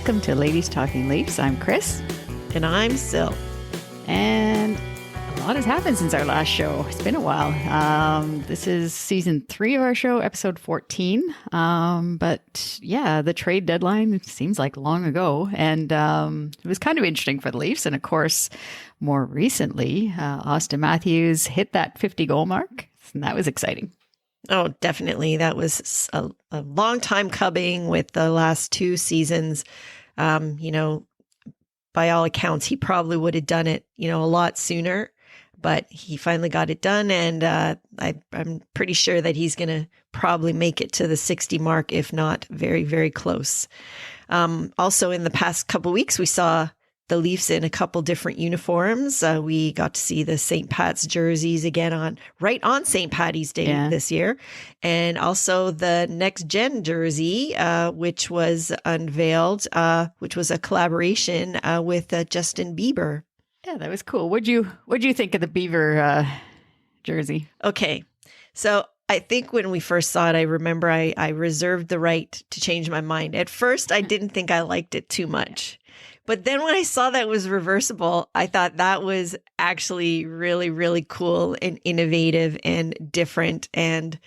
Welcome to Ladies Talking Leafs. I'm Chris. And I'm Sil. And a lot has happened since our last show. It's been a while. This is season 3 of our show, episode 14. But yeah, the trade deadline seems like long ago. And it was kind of interesting for the Leafs. And of course, more recently, Auston Matthews hit that 50-goal mark. And that was exciting. Oh, definitely. That was a long time coming with the last 2 seasons. By all accounts, he probably would have done it, a lot sooner, but he finally got it done. And I'm pretty sure that he's going to probably make it to the 60 mark, if not very, very close. Also, in the past couple weeks, we saw the Leafs in a couple different uniforms. We got to see the St. Pat's jerseys again right on St. Patty's Day this year. And also the Next Gen jersey, which was unveiled, which was a collaboration with Justin Bieber. Yeah, that was cool. What'd you think of the Bieber jersey? Okay. So I think when we first saw it, I remember I reserved the right to change my mind. At first, I didn't think I liked it too much. But then when I saw that it was reversible, I thought that was actually really, really cool and innovative and different. And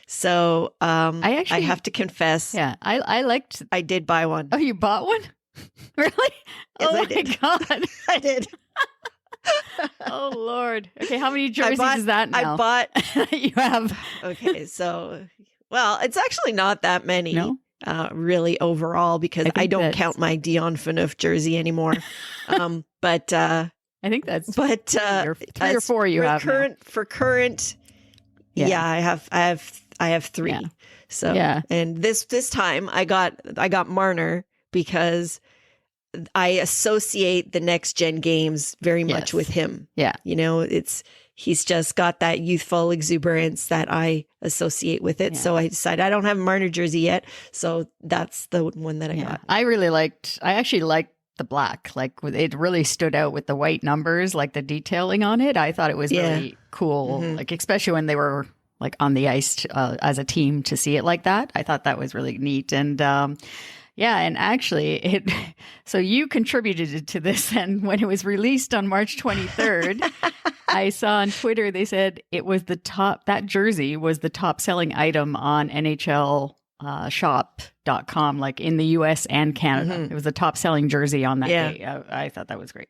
so I have to confess. Yeah, I did buy one. Oh, you bought one? Really? Yes, oh I did. My God. I did. Oh, Lord. Okay, how many jerseys is that now? I bought. You have. Okay, so, well, it's actually not that many. No? Really overall, because I don't count my Dion Phaneuf jersey anymore. But I think that's 3 or 4 you have current now. For current. Yeah, I have 3. Yeah. So and this time I got Marner because I associate the Next Gen games very much with him. Yeah. He's just got that youthful exuberance that I associate with it. Yeah. So I decided I don't have a Marner jersey yet. So that's the one that I got. I actually liked the black. Like it really stood out with the white numbers, like the detailing on it. I thought it was really cool. Mm-hmm. Like especially when they were like on the ice as a team to see it like that. I thought that was really neat. And and actually so you contributed to this, and when it was released on March 23rd, I saw on Twitter, they said that jersey was the top selling item on NHL shop.com, like in the US and Canada. Mm-hmm. It was the top selling jersey on that day. I thought that was great.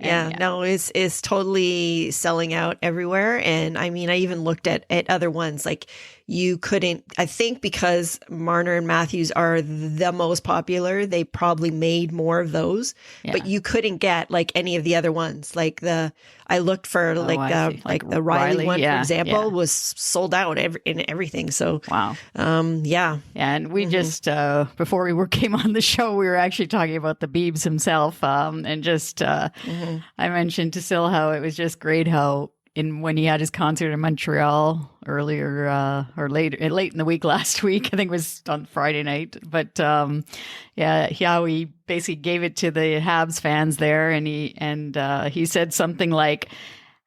It's totally selling out everywhere. And I mean, I even looked at other ones. Like you couldn't, I think because Marner and Matthews are the most popular, they probably made more of those, but you couldn't get like any of the other ones. Like I looked for like the Riley one, for example, was sold out in everything. So, wow. And we just, before we came on the show, we were actually talking about the Biebs himself. And just, I mentioned to Sil how it was just great how when he had his concert in Montreal earlier or late in the week last week, I think it was on Friday night. But how he basically gave it to the Habs fans there, and he said something like,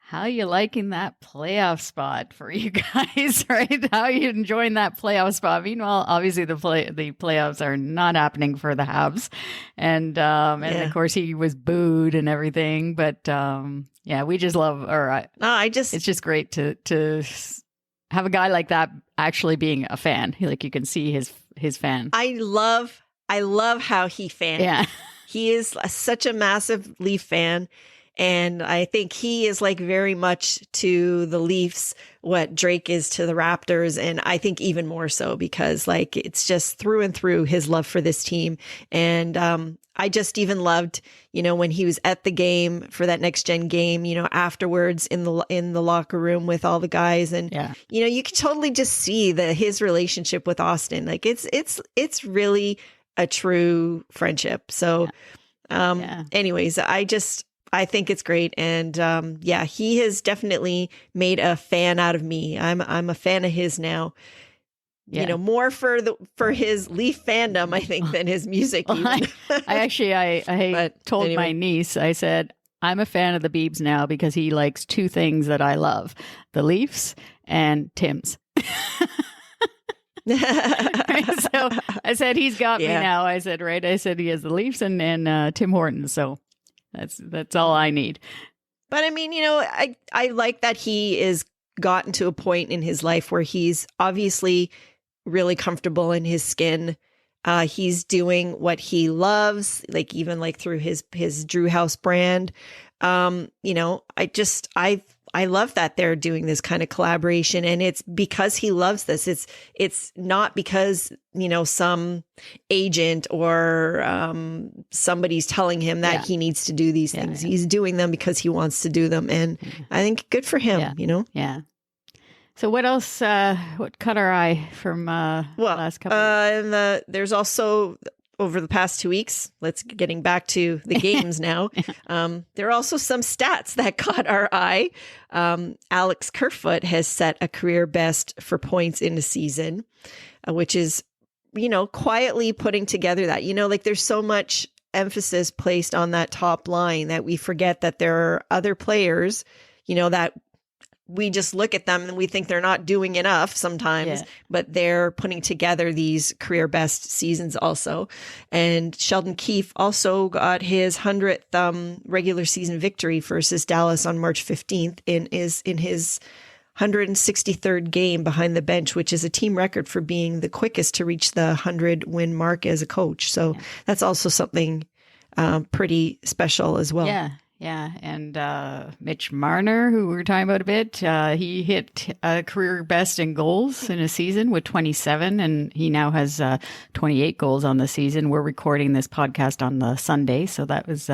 "How you liking that playoff spot for you guys, right? How you enjoying that playoff spot?" Meanwhile, obviously the playoffs are not happening for the Habs, and of course he was booed and everything. But we just love. It's just great to have a guy like that actually being a fan. Like you can see his fan. I love how he fans. Yeah, he is such a massive Leaf fan. And I think he is like very much to the Leafs what Drake is to the Raptors. And I think even more so because like it's just through and through his love for this team. And I just even loved, when he was at the game for that Next Gen game, afterwards in the locker room with all the guys. And, you can totally just see his relationship with Auston. Like it's really a true friendship. So anyways, I think it's great. And he has definitely made a fan out of me. I'm a fan of his now. More for his Leaf fandom, I think, than his music. Well, I told my niece, I said, I'm a fan of the Biebs now because he likes 2 things that I love, the Leafs and Tim's. So I said, he's got me now. I said, right. I said, he has the Leafs and Tim Hortons. So that's all I need. But I mean, I like that he is gotten to a point in his life where he's obviously really comfortable in his skin. He's doing what he loves, like even like through his Drew House brand. I love that they're doing this kind of collaboration, and it's because he loves this. It's not because, some agent or somebody's telling him that he needs to do these things. He's doing them because he wants to do them. And I think good for him, Yeah. So what else, what caught our eye from the last couple of weeks? There's also, over the past 2 weeks, getting back to the games now, there are also some stats that caught our eye. Alex Kerfoot has set a career best for points in a season, which is, quietly putting together that, there's so much emphasis placed on that top line that we forget that there are other players, that we just look at them and we think they're not doing enough sometimes, but they're putting together these career best seasons also. And Sheldon Keefe also got his 100th regular season victory versus Dallas on March 15th in his 163rd game behind the bench, which is a team record for being the quickest to reach the 100-win mark as a coach. So that's also something pretty special as well. Yeah, and Mitch Marner, who we were talking about a bit, he hit a career best in goals in a season with 27, and he now has 28 goals on the season. We're recording this podcast on the Sunday, so that's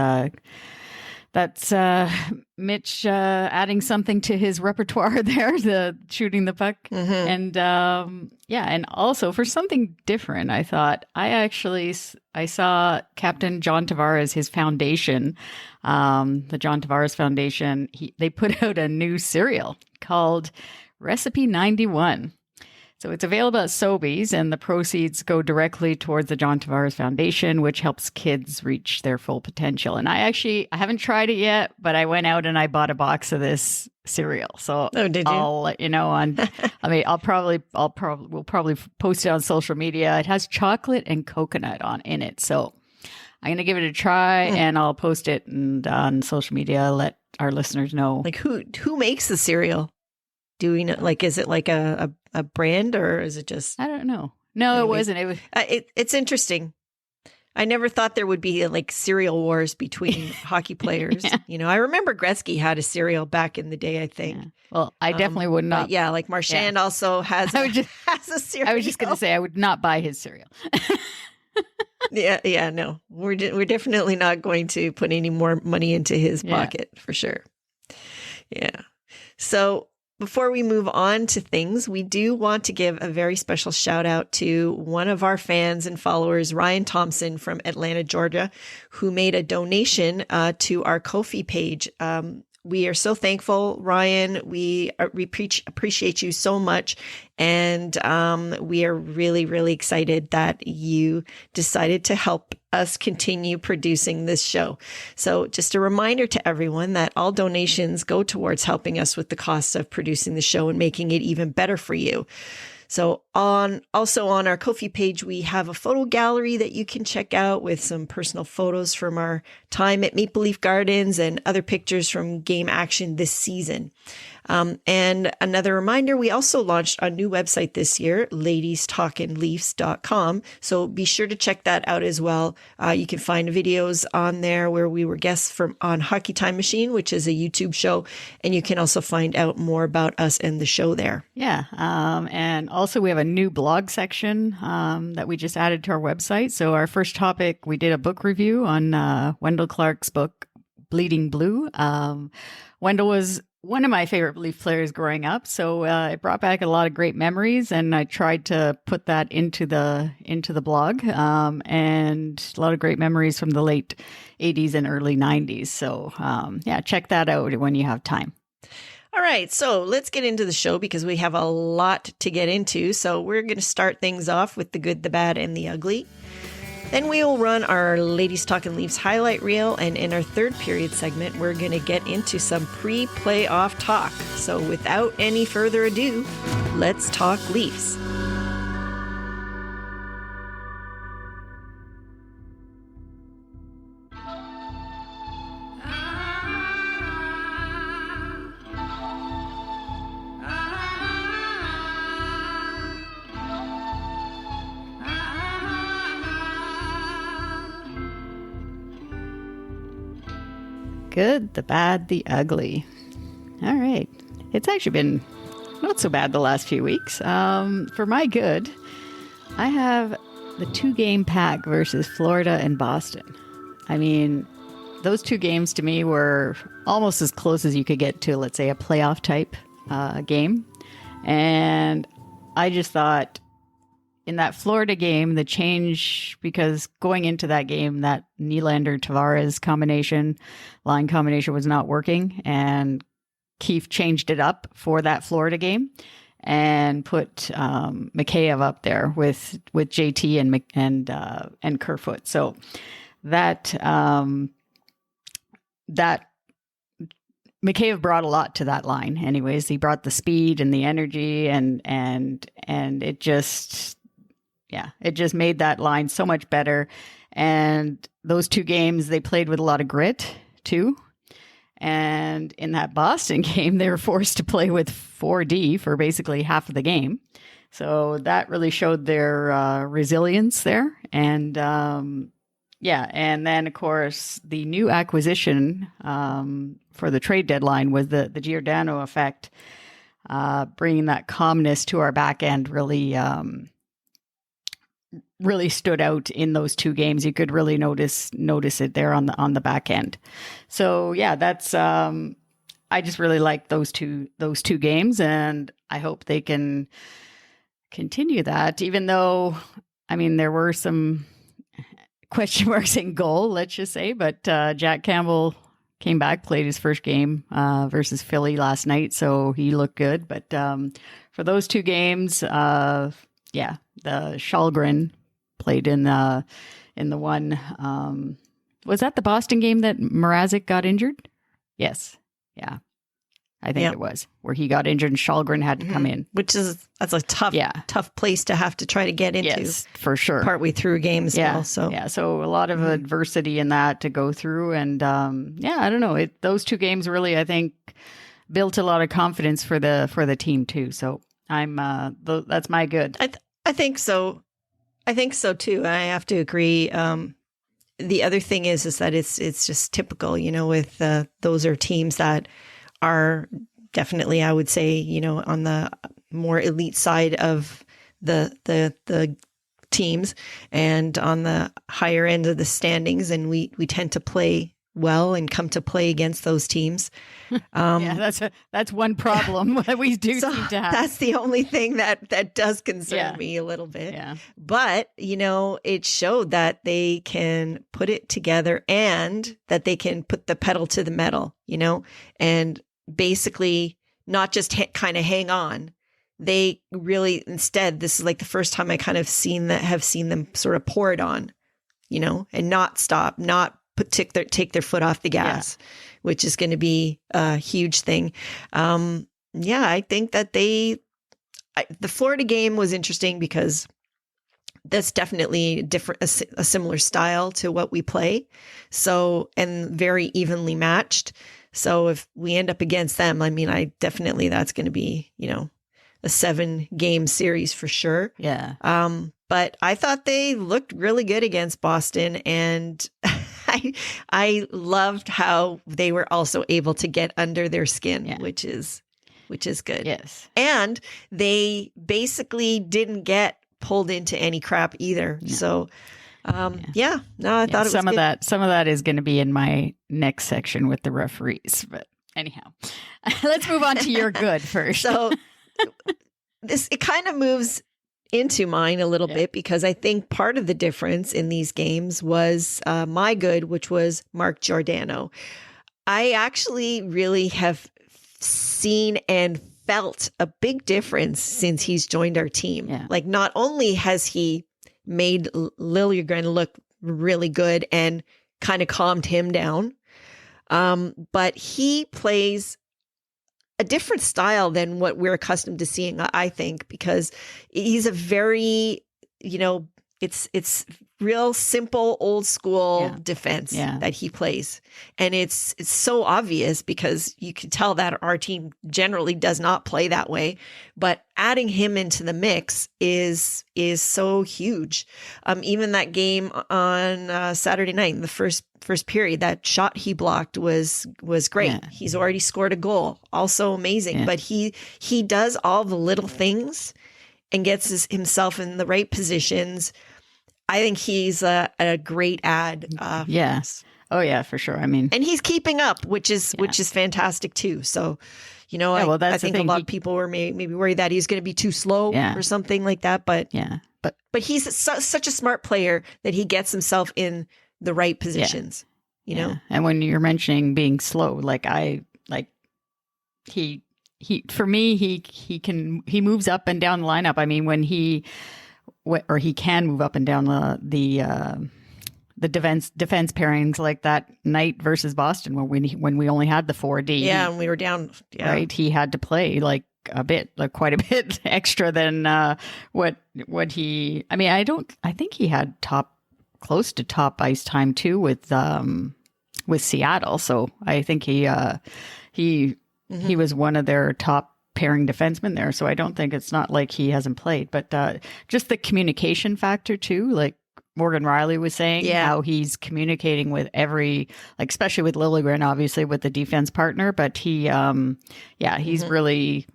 Mitch adding something to his repertoire there, the shooting the puck. And and also for something different, I thought I saw Captain John Tavares, his foundation, the John Tavares Foundation. They put out a new cereal called Recipe 91. So it's available at Sobeys, and the proceeds go directly towards the John Tavares Foundation, which helps kids reach their full potential. And I haven't tried it yet, but I went out and I bought a box of this cereal. So did you? I'll let you know we'll probably post it on social media. It has chocolate and coconut in it. So I'm going to give it a try, and I'll post it on social media, let our listeners know. Like who makes the cereal? Do we know, is it like a brand, or is it just? I don't know. No, it wasn't. It was. It's interesting. I never thought there would be cereal wars between hockey players. I remember Gretzky had a cereal back in the day, I think. Yeah. Well, I definitely would not. Marchand also has a cereal. I was just going to say I would not buy his cereal. No. We're definitely not going to put any more money into his pocket for sure. Yeah. So before we move on to things, we do want to give a very special shout out to one of our fans and followers, Ryan Thompson from Atlanta, Georgia, who made a donation to our Ko-fi page. We are so thankful, Ryan. We appreciate you so much. And we are really, really excited that you decided to help us continue producing this show. So just a reminder to everyone that all donations go towards helping us with the costs of producing the show and making it even better for you. So also on our Ko-fi page, we have a photo gallery that you can check out with some personal photos from our time at Maple Leaf Gardens and other pictures from game action this season. And another reminder, we also launched a new website this year, ladiestalkinleafs.com. So be sure to check that out as well. You can find videos on there where we were guests on Hockey Time Machine, which is a YouTube show. And you can also find out more about us and the show there. Yeah. And also we have a new blog section that we just added to our website. So our first topic, we did a book review on Wendell Clark's book, Bleeding Blue. Wendell was one of my favorite Leaf players growing up. So it brought back a lot of great memories, and I tried to put that into the blog, and a lot of great memories from the late 80s and early 90s. So check that out when you have time. All right, so let's get into the show because we have a lot to get into. So we're going to start things off with the good, the bad, and the ugly. Then we will run our Ladies Talkin' Leafs highlight reel, and in our third period segment, we're going to get into some pre-playoff talk. So without any further ado, let's talk Leafs. good, the bad, the ugly. All right. It's actually been not so bad the last few weeks. For my good, I have the 2-game pack versus Florida and Boston. I mean, those 2 games to me were almost as close as you could get to, let's say, a playoff type game. And I just thought in that Florida game, the change, because going into that game, that Nylander-Tavares line combination was not working. And Keefe changed it up for that Florida game and put Mikheyev up there with JT and Kerfoot. So that Mikheyev brought a lot to that line. Anyways, he brought the speed and the energy, and it just made that line so much better. And those 2 games, they played with a lot of grit too. And in that Boston game, they were forced to play with 4D for basically half of the game. So that really showed their resilience there. And and then, of course, the new acquisition for the trade deadline was the Giordano effect, bringing that calmness to our back end really stood out in those 2 games. You could really notice it there on the back end. So yeah, that's I just really like those two games, and I hope they can continue that, even though, I mean, there were some question marks in goal, let's just say, but Jack Campbell came back, played his first game versus Philly last night, so he looked good. But for those 2 games, the Shalgren played in the one. Was that the Boston game that Mrazek got injured? Yes. Yeah. I think it was, where he got injured and Shalgren had to come in. That's a tough place to have to try to get into. Yes, for sure. Partway through a game as well. So so a lot of adversity in that to go through. And I don't know. Those 2 games really, I think, built a lot of confidence for the team too. So I'm that's my good. I think so. I think so too. I have to agree. The other thing is that it's just typical, with those are teams that are definitely, I would say, on the more elite side of the teams and on the higher end of the standings, and we tend to play well and come to play against those teams. That's one problem that we do seem to have. That's the only thing that does concern me a little bit. Yeah. But, it showed that they can put it together and that they can put the pedal to the metal, and basically not just kind of hang on. They really, instead, this is like the first time I kind of have seen them sort of pour it on, and not stop, not take their foot off the gas, which is going to be a huge thing. I think that the Florida game was interesting because that's definitely different, a similar style to what we play. So, and very evenly matched. So if we end up against them, I mean, that's going to be, a 7-game series for sure. Yeah. But I thought they looked really good against Boston, and I loved how they were also able to get under their skin, which is good. Yes. And they basically didn't get pulled into any crap either. No. So, I thought it was some of that is going to be in my next section with the referees. But anyhow, let's move on to your good first. So it kind of moves into mine a little bit, because I think part of the difference in these games was my good, which was Mark Giordano. I actually really have seen and felt a big difference since he's joined our team. Yeah. Like, not only has he made Liljegren look really good and kind of calmed him down, but he plays a different style than what we're accustomed to seeing, I think, because he's a very, it's real simple, old school defense that he plays. And it's so obvious because you can tell that our team generally does not play that way. But adding him into the mix is so huge. Even that game on Saturday night, in the first period, that shot he blocked was great. Yeah. He's already scored a goal, also amazing. Yeah. But he does all the little things and gets himself in the right positions. I think he's a great ad. Yes. Oh yeah, for sure. I mean, and he's keeping up, which is fantastic too. So, I think a lot of people were maybe worried that he's going to be too slow or something like that. But but he's such a smart player that he gets himself in the right positions. You know. And when you're mentioning being slow, he for me he moves up and down the lineup. I mean, when he can move up and down the defense pairings, like that night versus Boston when we only had the 4D. Yeah, and we were down. Yeah. Right, he had to play quite a bit extra than what he. I mean, I think he had close to top ice time too with Seattle. So I think he was one of their top pairing defensemen there. So I don't think it's not like he hasn't played, but just the communication factor too, like Morgan Riley was saying, how he's communicating with especially with Liljegren, obviously with the defense partner, but he's really,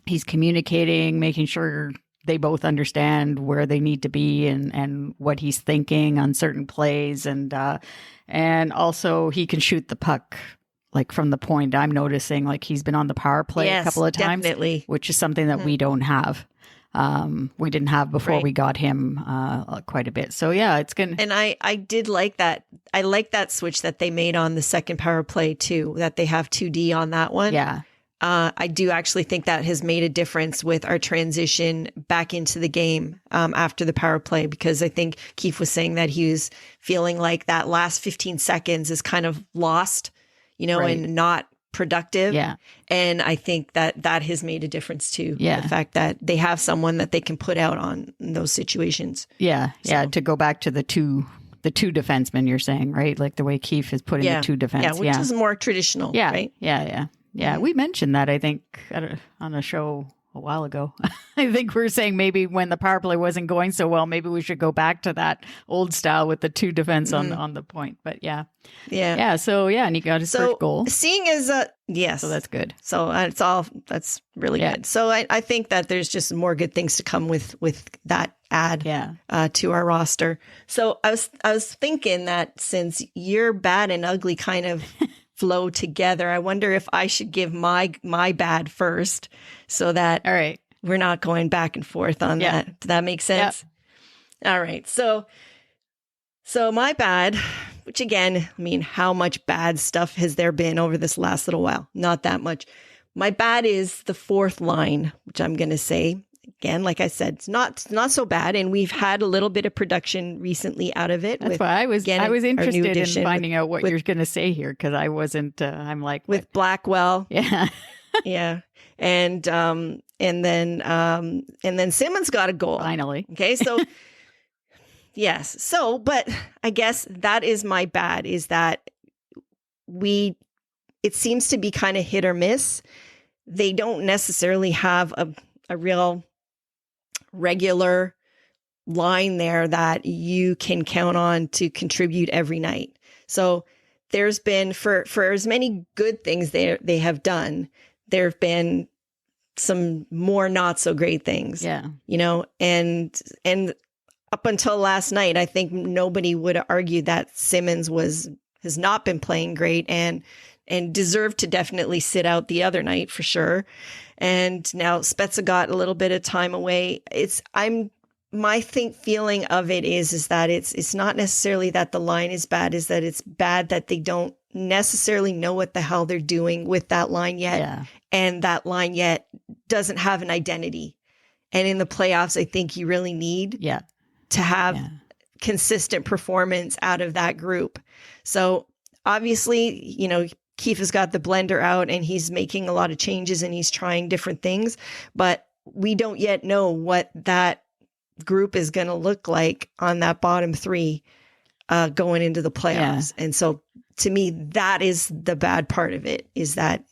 he's communicating, making sure they both understand where they need to be and what he's thinking on certain plays. And also he can shoot the puck from the point. I'm noticing he's been on the power play a couple of times, definitely. Which is something that we don't have. We didn't have before we got him quite a bit. So yeah, it's good. And I did like that. I like that switch that they made on the second power play too, that they have 2D on that one. Yeah. I do actually think that has made a difference with our transition back into the game after the power play, because I think Keefe was saying that he was feeling like that last 15 seconds is kind of lost, and not productive. Yeah. And I think that has made a difference too. Yeah. The fact that they have someone that they can put out on in those situations. Yeah. So. Yeah. To go back to the two defensemen, you're saying, right? Like the way Keefe is putting the two defense. Yeah. Which is more traditional. Yeah. Right? Yeah. Yeah. We mentioned that, I think, on a show a while ago. I think we were saying maybe when the power play wasn't going so well, maybe we should go back to that old style with the two defense on the point. But yeah. So and he got his first goal. Seeing as yes, so that's good. So that's really good. So I think that there's just more good things to come with that add to our roster. So I was thinking that since your bad and ugly kind of flow together, I wonder if I should give my bad first, so that all right, we're not going back and forth on that. Does that make sense? Yep. All right. So my bad, which again, I mean, how much bad stuff has there been over this last little while? Not that much. My bad is the fourth line, which I'm going to say. Again, like I said, it's not so bad, and we've had a little bit of production recently out of it. That's why I was interested in finding out what you're going to say here, because I wasn't. I'm like with Blackwell, yeah, and then Simmons got a goal finally. Okay, so yes, so but I guess that is my bad, is that it seems to be kind of hit or miss. They don't necessarily have a real regular line there that you can count on to contribute every night. So there's been, for as many good things they have done, there have been some more not so great things. Yeah. And up until last night, I think nobody would argue that Simmons has not been playing great and deserved to definitely sit out the other night for sure. And now Spezza got a little bit of time away. My feeling of it is that it's not necessarily that the line is bad, is that it's bad that they don't necessarily know what the hell they're doing with that line yet. Yeah. And that line yet doesn't have an identity. And in the playoffs, I think you really need to have consistent performance out of that group. So obviously, Keefe has got the blender out and he's making a lot of changes and he's trying different things, but we don't yet know what that group is going to look like on that bottom three going into the playoffs. Yeah. And so to me, that is the bad part of it, is that,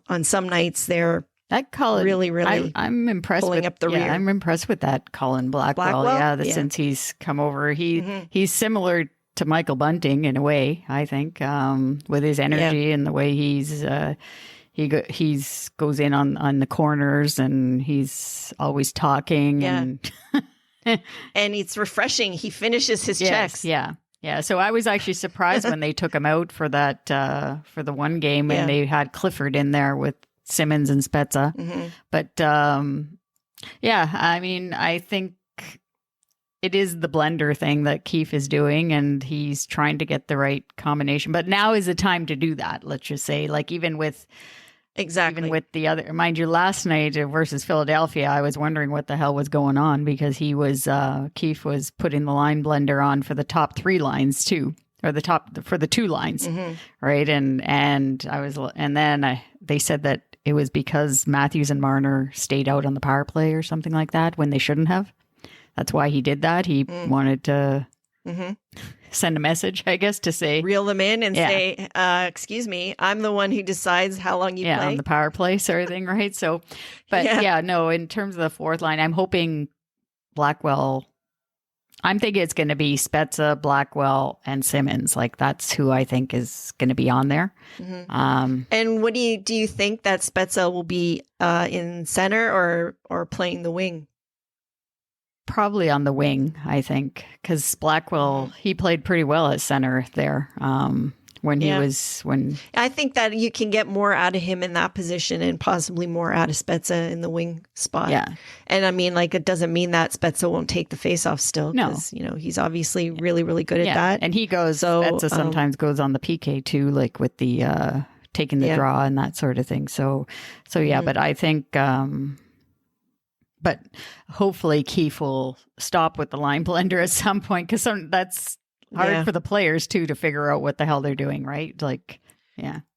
on some nights they're Colin, really I'm impressed pulling with, up the rear. I'm impressed with that Colin Blackwell. Since he's come over, he's similar to Michael Bunting in a way, I think, with his energy and the way he's goes in on the corners, and he's always talking and and it's refreshing. He finishes his checks. Yeah. So I was actually surprised when they took him out for that for the one game, and they had Clifford in there with Simmons and Spezza. But I mean, I think it is the blender thing that Keefe is doing, and he's trying to get the right combination. But now is the time to do that. Let's just say, like, even with the other, mind you, last night versus Philadelphia, I was wondering what the hell was going on, because Keefe was putting the line blender on for the top three lines too, or for the two lines, right? And they said that it was because Matthews and Marner stayed out on the power play or something like that when they shouldn't have. That's why he did that. He wanted to send a message, I guess, to say, reel them in and say, excuse me, I'm the one who decides how long you play. On the power play sort of thing, right? So, but in terms of the fourth line, I'm hoping Blackwell, I'm thinking it's going to be Spezza, Blackwell, and Simmons. Like, that's who I think is going to be on there. And what do you think that Spezza will be in center or playing the wing? Probably on the wing, I think, because Blackwell, he played pretty well at center there when I think that you can get more out of him in that position, and possibly more out of Spezza in the wing spot. Yeah. And I mean, like, it doesn't mean that Spezza won't take the faceoff still. No. Because, he's obviously really, really good at that. And Spezza sometimes goes on the PK too, like with the taking the draw and that sort of thing. So but I think... But hopefully Keefe will stop with the line blender at some point, because that's hard for the players too to figure out what the hell they're doing, right? Like,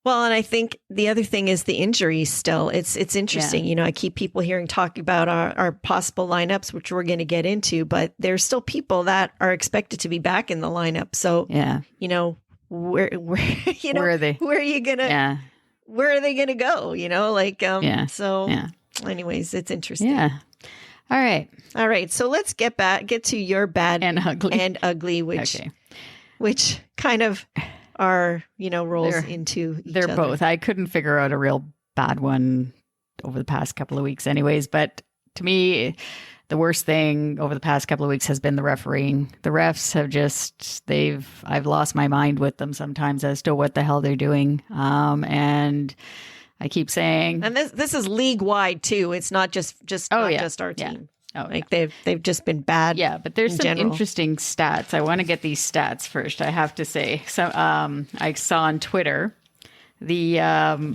Well, and I think the other thing is the injuries still. It's interesting. I keep people hearing talk about our possible lineups, which we're going to get into, but there's still people that are expected to be back in the lineup. So, where are they? Where are you going to, where are they going to go? So anyways, it's interesting. Yeah. All right. So let's get to your bad and ugly, which kind of are, rolls into each They're other. both. I couldn't figure out a real bad one over the past couple of weeks anyways, but to me, the worst thing over the past couple of weeks has been the refereeing. The refs have I've lost my mind with them sometimes as to what the hell they're doing. And I keep saying, and this is league wide too. It's not just our team. They've just been bad. Yeah, but there's some interesting stats. I want to get these stats first, I have to say. So I saw on Twitter the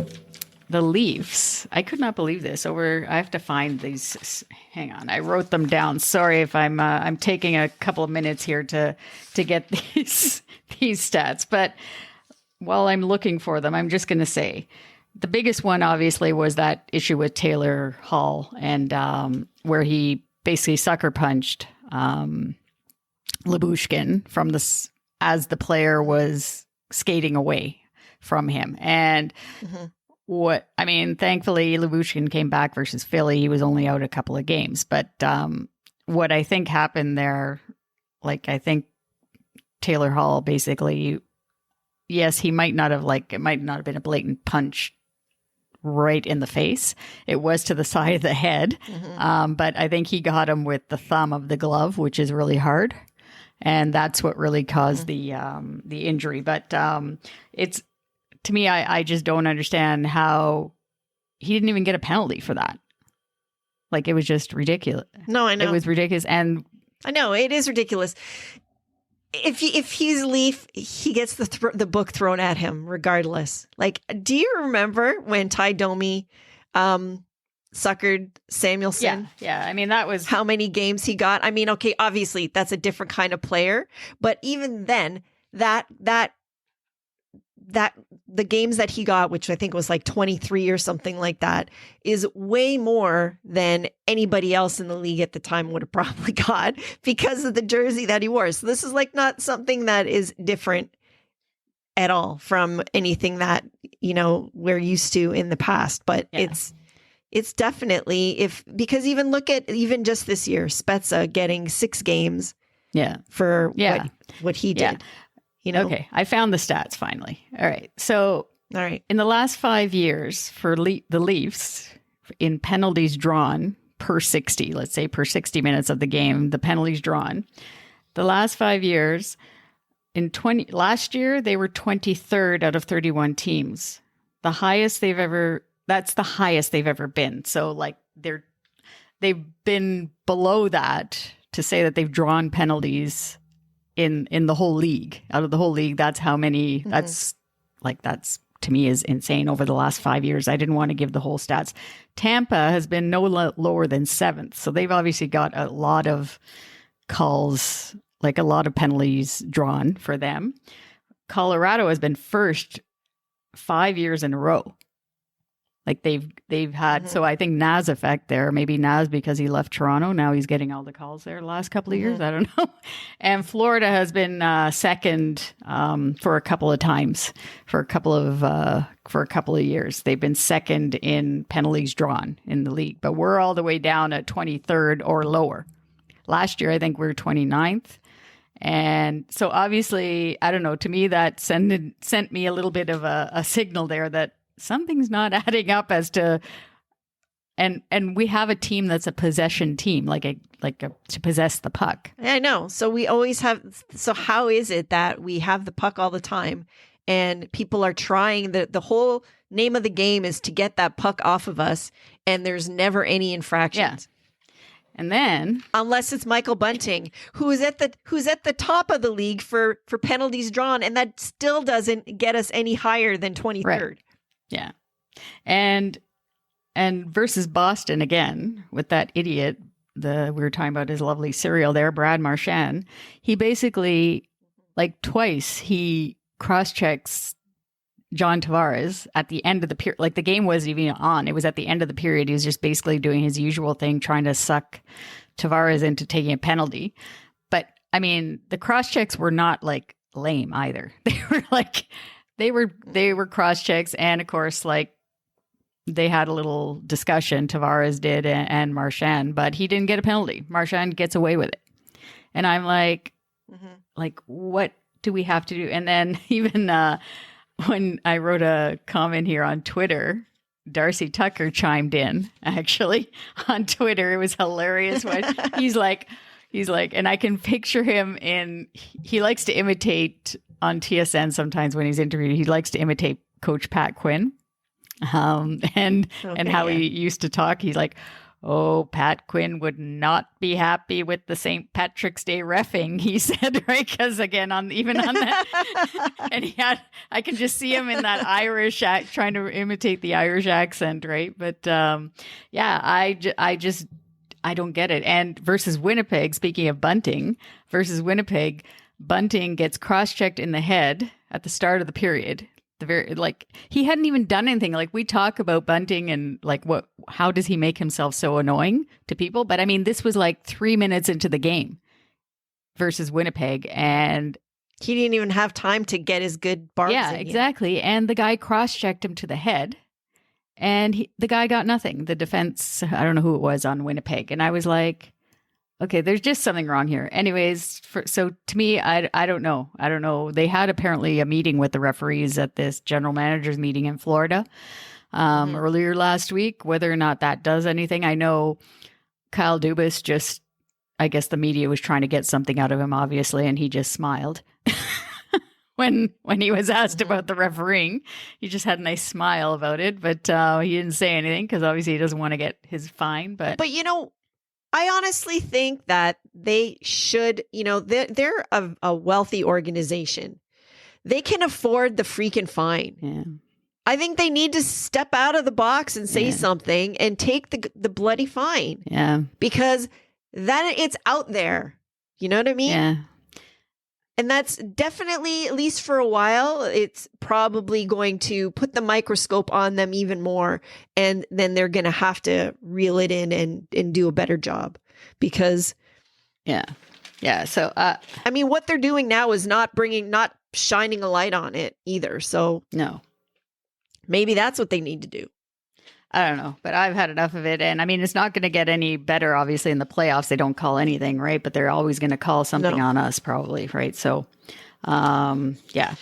Leafs. I could not believe this. I have to find these. Hang on, I wrote them down. Sorry if I'm taking a couple of minutes here to get these stats. But while I'm looking for them, I'm just going to say, the biggest one, obviously, was that issue with Taylor Hall, and where he basically sucker punched Lyubushkin as the player was skating away from him. And thankfully, Lyubushkin came back versus Philly. He was only out a couple of games. But what I think happened there, I think Taylor Hall basically, yes, it might not have been a blatant punch right in the face. It was to the side of the head. But I think he got him with the thumb of the glove, which is really hard. And that's what really caused the injury. But it's, to me, I just don't understand how he didn't even get a penalty for that. It was just ridiculous. No, I know. It was ridiculous. And I know, it is ridiculous. If he's Leaf, he gets the book thrown at him regardless. Do you remember when Ty Domi suckered Samuelson? Yeah. I mean, that was how many games he got. I mean, okay, obviously that's a different kind of player, but even then, that the games that he got, which I think was like 23 or something like that, is way more than anybody else in the league at the time would have probably got because of the jersey that he wore. So this is like not something that is different at all from anything that, we're used to in the past, but it's definitely because even look at even just this year, Spezza getting 6 games for what he did. Okay, I found the stats finally. All right. So, in the last 5 years for the Leafs, in penalties drawn per 60, let's say per 60 minutes of the game, the penalties drawn, the last 5 years, last year, they were 23rd out of 31 teams. That's the highest they've ever been. So, like, they've been below that to say that they've drawn penalties in the whole league. Out of the whole league, that's how many. That's to me is insane over the last 5 years. I didn't want to give the whole stats. Tampa has been no lower than 7th, so they've obviously got a lot of calls, like a lot of penalties drawn for them. Colorado has been first 5 years in a row. Like they've had, so I think Naz effect there. Maybe Naz because he left Toronto. Now he's getting all the calls there the last couple of years. I don't know. And Florida has been second for a couple of times for a couple of years. They've been second in penalties drawn in the league, but we're all the way down at 23rd or lower. Last year, I think we were 29th. And so obviously, I don't know, to me that sent me a little bit of a signal there that something's not adding up as to, and we have a team that's a possession team, like to possess the puck. I know. So we always have. So how is it that we have the puck all the time, and people are trying? The whole name of the game is to get that puck off of us, and there's never any infractions. Yeah. And then, unless it's Michael Bunting, who's at the top of the league for penalties drawn, and that still doesn't get us any higher than 23rd. Right. Yeah. And versus Boston again with that idiot, we were talking about his lovely cereal there, Brad Marchand. He basically, like twice, he cross-checks John Tavares at the end of the period. Like the game wasn't even on. It was at the end of the period. He was just basically doing his usual thing, trying to suck Tavares into taking a penalty. But I mean, the cross-checks were not like lame either. They were like... They were cross checks, and of course, like they had a little discussion. Tavares did and Marchand, but he didn't get a penalty. Marchand gets away with it, and I'm like, what do we have to do? And then even when I wrote a comment here on Twitter, Darcy Tucker chimed in actually on Twitter. It was hilarious when he's like, and I can picture him he likes to imitate. On TSN sometimes when he's interviewed, he likes to imitate Coach Pat Quinn and how he used to talk. He's like, oh, Pat Quinn would not be happy with the St. Patrick's Day reffing, he said, right? Because again, on that, and I can just see him in that Irish act, trying to imitate the Irish accent, right? But I don't get it. And versus Winnipeg, speaking of Bunting, versus Winnipeg, Bunting gets cross-checked in the head at the start of the period. He hadn't even done anything. Like we talk about Bunting and like how does he make himself so annoying to people? But I mean, this was like 3 minutes into the game versus Winnipeg, and he didn't even have time to get his good barbs. Yeah, exactly. And the guy cross-checked him to the head, and the guy got nothing. The defense, I don't know who it was on Winnipeg, and I was like, okay, there's just something wrong here. Anyways, so to me, I don't know. I don't know. They had apparently a meeting with the referees at this general managers meeting in Florida earlier last week. Whether or not that does anything, I know Kyle Dubas I guess the media was trying to get something out of him, obviously, and he just smiled. When he was asked about the refereeing, he just had a nice smile about it, but he didn't say anything because obviously he doesn't want to get his fine. But I honestly think that they should, they're a wealthy organization. They can afford the freaking fine. Yeah. I think they need to step out of the box and say something and take the bloody fine. Yeah. Because then it's out there. You know what I mean? Yeah. And that's definitely, at least for a while, it's probably going to put the microscope on them even more. And then they're going to have to reel it in and do a better job because. Yeah. Yeah. So, I mean, what they're doing now is not shining a light on it either. So no, maybe that's what they need to do. I don't know, but I've had enough of it. And I mean, it's not going to get any better, obviously, in the playoffs. They don't call anything, right? But they're always going to call something on us, probably, right? So, yeah.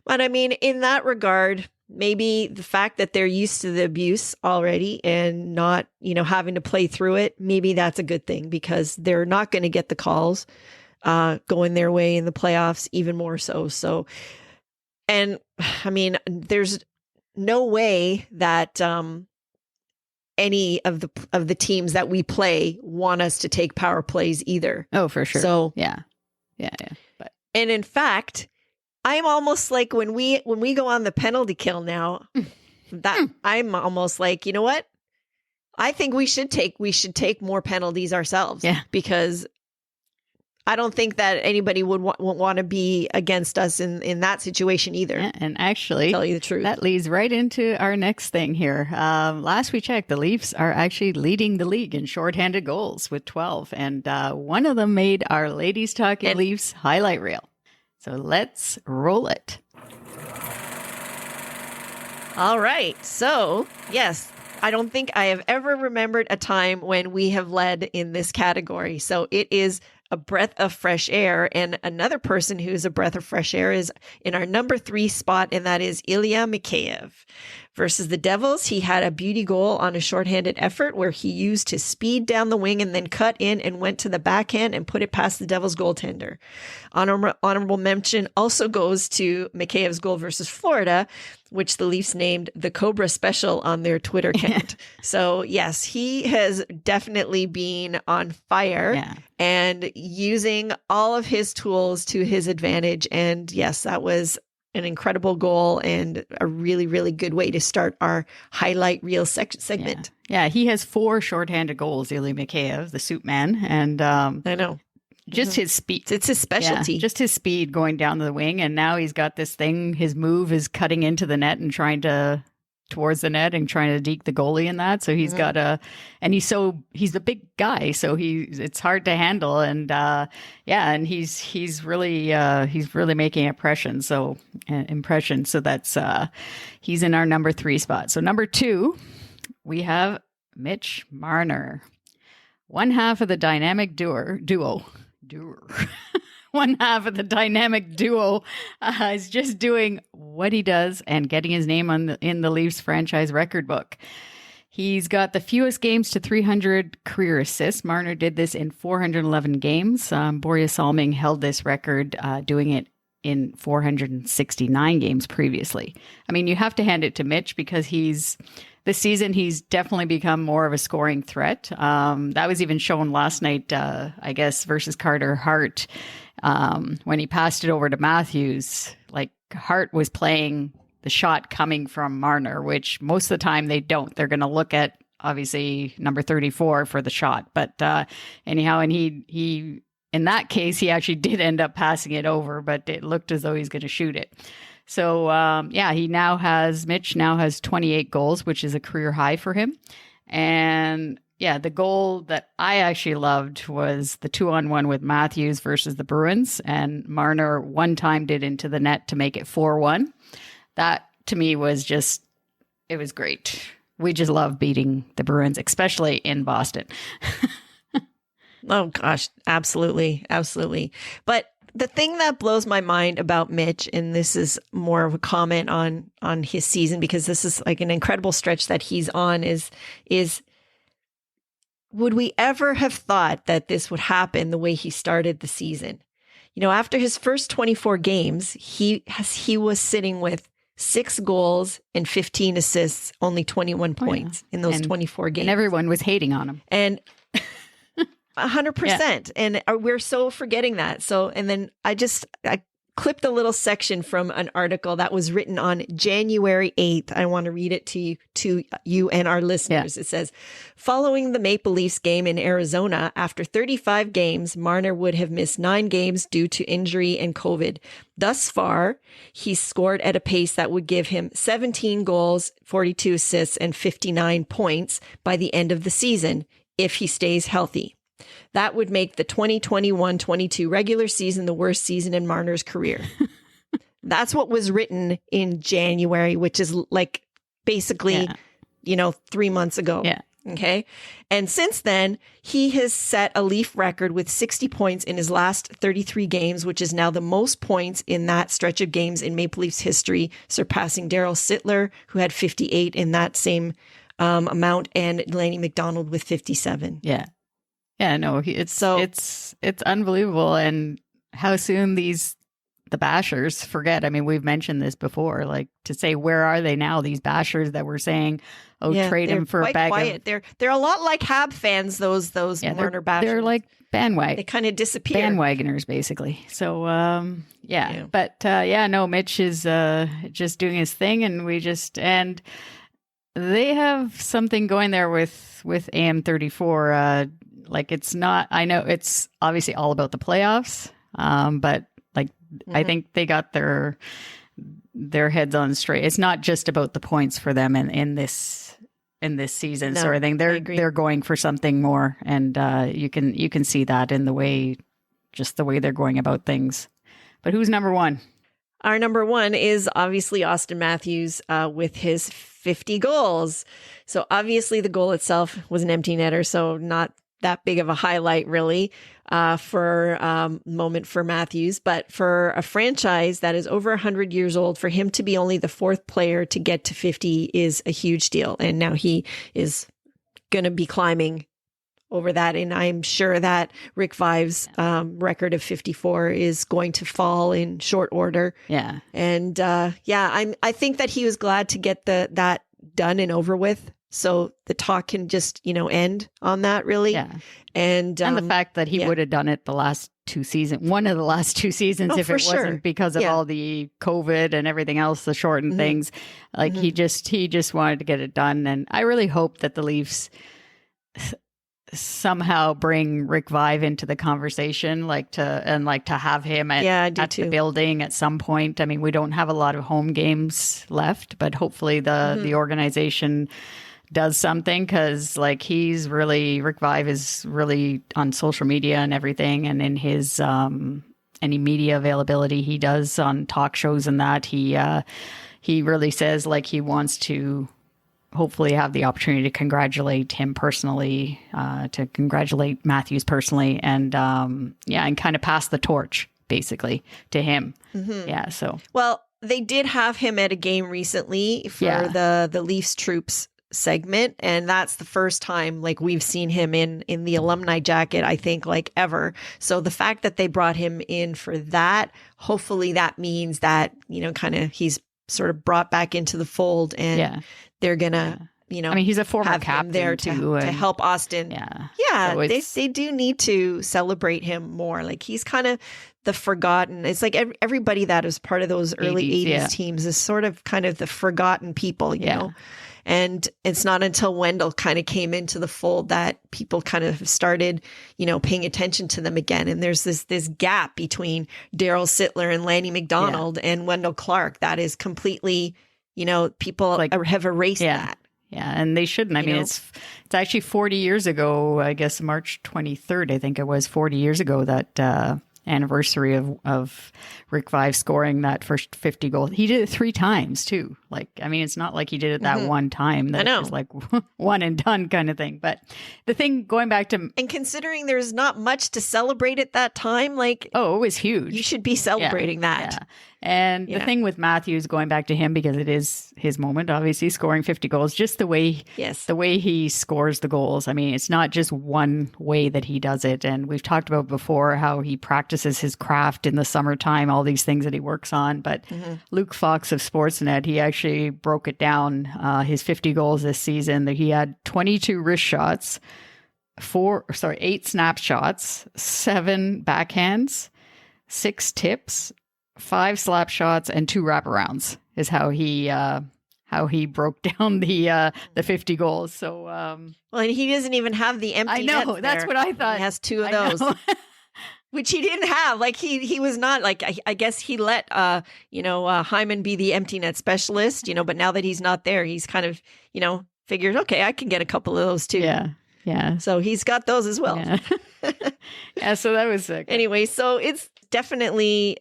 But I mean, in that regard, maybe the fact that they're used to the abuse already and not, having to play through it, maybe that's a good thing because they're not going to get the calls going their way in the playoffs, even more so. So, and I mean, there's no way that any of the teams that we play want us to take power plays either. Oh, for sure. So yeah. But and in fact, I'm almost like when we go on the penalty kill now, that I'm almost like, you know what? I think we should take more penalties ourselves. Yeah. Because I don't think that anybody would want to be against us in that situation either. Yeah, and actually, tell you the truth, that leads right into our next thing here. Last we checked, the Leafs are actually leading the league in shorthanded goals with 12, and one of them made our Ladies Talking Leafs highlight reel. So let's roll it. All right. So yes, I don't think I have ever remembered a time when we have led in this category. So it is a breath of fresh air. And another person who is a breath of fresh air is in our number 3 spot, and that is Ilya Mikheyev. Versus the Devils, he had a beauty goal on a shorthanded effort where he used his speed down the wing and then cut in and went to the backhand and put it past the Devils goaltender. Honorable mention also goes to Mikheyev's goal versus Florida, which the Leafs named the Cobra Special on their Twitter account. So yes, he has definitely been on fire and using all of his tools to his advantage. And yes, that was an incredible goal and a really, really good way to start our highlight reel segment. Yeah, he has 4 shorthanded goals, Ilya Mikheyev, the suit man. And I know. Just his speed. It's his specialty. Yeah, just his speed going down the wing. And now he's got this thing. His move is cutting into the net and towards the net and trying to deke the goalie in that. So he's got and he's a big guy. So it's hard to handle. And and he's really making impression. So that's, he's in our number 3 spot. So number 2, we have Mitch Marner. One half of the dynamic duo. One half of the dynamic duo is just doing what he does and getting his name in the Leafs franchise record book. He's got the fewest games to 300 career assists. Marner did this in 411 games. Boreas Salming held this record, doing it in 469 games previously. I mean, you have to hand it to Mitch because this season, he's definitely become more of a scoring threat. That was even shown last night, I guess, versus Carter Hart. When he passed it over to Matthews, like Hart was playing the shot coming from Marner, which most of the time they don't. They're going to look at, obviously, number 34 for the shot. But anyhow, and he in that case, he actually did end up passing it over, but it looked as though he's going to shoot it. So, Mitch now has 28 goals, which is a career high for him. And the goal that I actually loved was the 2-on-1 with Matthews versus the Bruins. And Marner one time did into the net to make it 4-1. That to me was it was great. We just love beating the Bruins, especially in Boston. Oh gosh, absolutely. Absolutely. But the thing that blows my mind about Mitch, and this is more of a comment on his season, because this is like an incredible stretch that he's on, is would we ever have thought that this would happen the way he started the season? After his first 24 games, he was sitting with 6 goals and 15 assists, only 21 points in those 24 games. And everyone was hating on him. And 100%. And we're so forgetting that. So, and then I clipped a little section from an article that was written on January 8th. I want to read it to you and our listeners. Yeah. It says, following the Maple Leafs game in Arizona, after 35 games, Marner would have missed 9 games due to injury and COVID. Thus far, he's scored at a pace that would give him 17 goals, 42 assists, and 59 points by the end of the season if he stays healthy. That would make the 2021-22 regular season the worst season in Marner's career. That's what was written in January, which is like basically, 3 months ago. Yeah. Okay. And since then, he has set a Leaf record with 60 points in his last 33 games, which is now the most points in that stretch of games in Maple Leafs history, surpassing Darryl Sittler, who had 58 in that same amount, and Lanny McDonald with 57. Yeah. Yeah, no, it's unbelievable. And how soon the bashers forget. I mean, we've mentioned this before, like to say, where are they now? These bashers that were saying, trade him for a bag quiet. of... They're a lot like Hab fans, those Marner bashers. They're like bandwagon. They kind of disappear. Bandwagoners, basically. So, But, Mitch is just doing his thing, and they have something going there with AM34. Like it's not, I know it's obviously all about the playoffs, but like I think they got their heads on straight. It's not just about the points for them in this season. No, so I think they're going for something more, and you can see that in the way they're going about things. But who's number one? Our number one is obviously Auston Matthews with his 50 goals. So obviously the goal itself was an empty netter, so not that big of a highlight really for moment for Matthews. But for a franchise that is over 100 years old, for him to be only the 4th player to get to 50 is a huge deal. And now he is going to be climbing over that. And I'm sure that Rick Vai's record of 54 is going to fall in short order. Yeah. And I think that he was glad to get that done and over with. So the talk can just, end on that really. Yeah. And the fact that he would have done it one of the last 2 seasons, if it wasn't because of all the COVID and everything else, the shortened things, like he just wanted to get it done. And I really hope that the Leafs somehow bring Rick Vaive into the conversation, to have him at the building at some point. I mean, we don't have a lot of home games left, but hopefully the organization does something, because Rick Vaive is really on social media and everything, and in his any media availability he does on talk shows and that he really says like he wants to hopefully have the opportunity to congratulate him personally, to congratulate Matthews personally, and kind of pass the torch basically to him. Yeah. So they did have him at a game recently for the Leafs troops segment, and that's the first time like we've seen him in the alumni jacket, I think, like ever. So the fact that they brought him in for that, hopefully that means that kind of he's sort of brought back into the fold, and they're gonna I mean, he's a former captain there to help Auston. So they do need to celebrate him more. Like he's kind of the forgotten. It's like everybody that was part of those early 80s teams is sort of kind of the forgotten people, you know. And it's not until Wendell kind of came into the fold that people kind of started, paying attention to them again. And there's this gap between Darryl Sittler and Lanny McDonald and Wendell Clark that is completely, people have erased that. Yeah, and they shouldn't. I mean, it's actually 40 years ago, I guess March 23rd, I think it was 40 years ago, that anniversary of Rick Vaive scoring that first 50 goals. He did it 3 times too. Like, I mean, it's not like he did it that one time. That was like one and done kind of thing. But the thing going back to... And considering there's not much to celebrate at that time, like... Oh, it was huge. You should be celebrating that. Yeah. And the thing with Matthews, going back to him, because it is his moment, obviously, scoring 50 goals, just the way he scores the goals. I mean, it's not just one way that he does it. And we've talked about before how he practices his craft in the summertime, all these things that he works on. But Luke Fox of Sportsnet, he actually broke it down, his 50 goals this season, that he had 22 wrist shots, 8 snap shots, 7 backhands, 6 tips, 5 slap shots and 2 wraparounds is how he broke down the 50 goals. So well, and he doesn't even have the empty. I know, that's what I thought. He has 2 of those. Which he didn't have. Like he was not like, I guess he let Hyman be the empty net specialist, but now that he's not there, he's kind of, figured, okay, I can get a couple of those too. Yeah. So he's got those as well. Yeah. Yeah, so that was sick. Anyway, so it's definitely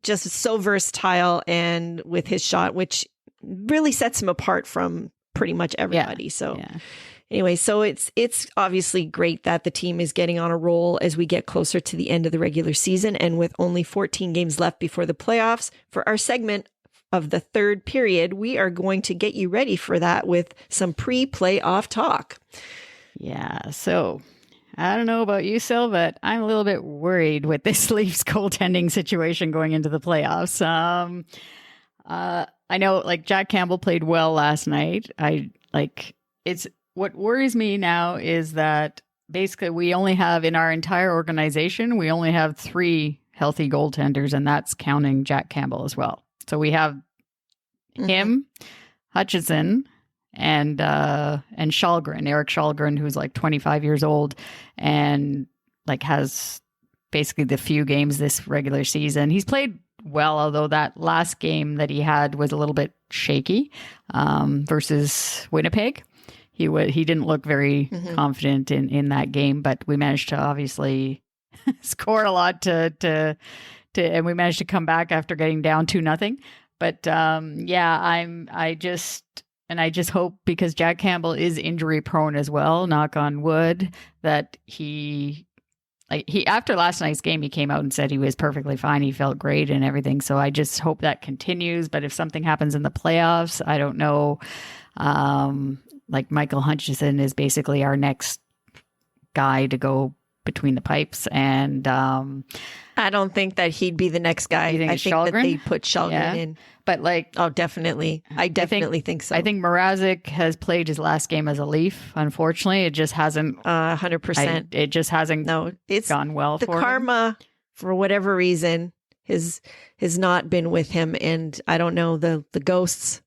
just so versatile and with his shot, which really sets him apart from pretty much everybody. Yeah. So Yeah. Anyway, so it's obviously great that the team is getting on a roll as we get closer to the end of the regular season. And with only 14 games left before the playoffs, for our segment of the third period, we are going to get you ready for that with some pre-playoff talk. Yeah, so I don't know about you, Sil, but I'm a little bit worried with this Leafs goaltending situation going into the playoffs. I know, Jack Campbell played well last night. What worries me now is that basically we only have in our entire organization, we only have 3 healthy goaltenders, and that's counting Jack Campbell as well. So we have him, Hutchinson, and Källgren, Eric Källgren, who's 25 years old and has basically the few games this regular season. He's played well, although that last game that he had was a little bit shaky versus Winnipeg. He didn't look very confident in that game, but we managed to obviously score a lot and we managed to come back after getting down 2-0. But I just hope, because Jack Campbell is injury prone as well, knock on wood, that he after last night's game, he came out and said he was perfectly fine. He felt great and everything. So I just hope that continues. But if something happens in the playoffs, I don't know. Michael Hutchinson is basically our next guy to go between the pipes. And I don't think that he'd be the next guy. I think that they put Källgren in. But oh, definitely. I definitely think so. I think Mrazek has played his last game as a Leaf. Unfortunately, it just hasn't 100%. It just hasn't gone well for him. The karma, for whatever reason, has not been with him. And I don't know, the ghosts,